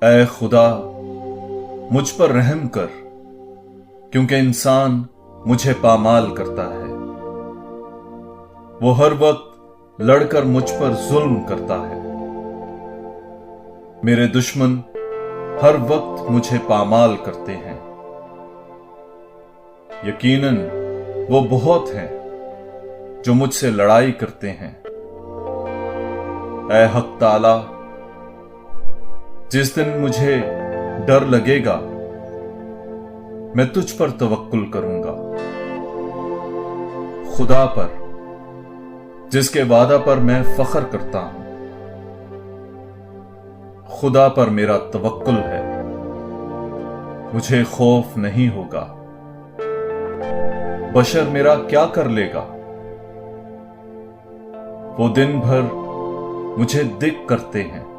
اے خدا مجھ پر رحم کر، کیونکہ انسان مجھے پامال کرتا ہے۔ وہ ہر وقت لڑ کر مجھ پر ظلم کرتا ہے۔ میرے دشمن ہر وقت مجھے پامال کرتے ہیں۔ یقیناً وہ بہت ہیں جو مجھ سے لڑائی کرتے ہیں۔ اے حق تعالی، جس دن مجھے ڈر لگے گا میں تجھ پر توکل کروں گا، خدا پر جس کے وعدہ پر میں فخر کرتا ہوں۔ خدا پر میرا توکل ہے، مجھے خوف نہیں ہوگا۔ بشر میرا کیا کر لے گا؟ وہ دن بھر مجھے دکھ کرتے ہیں۔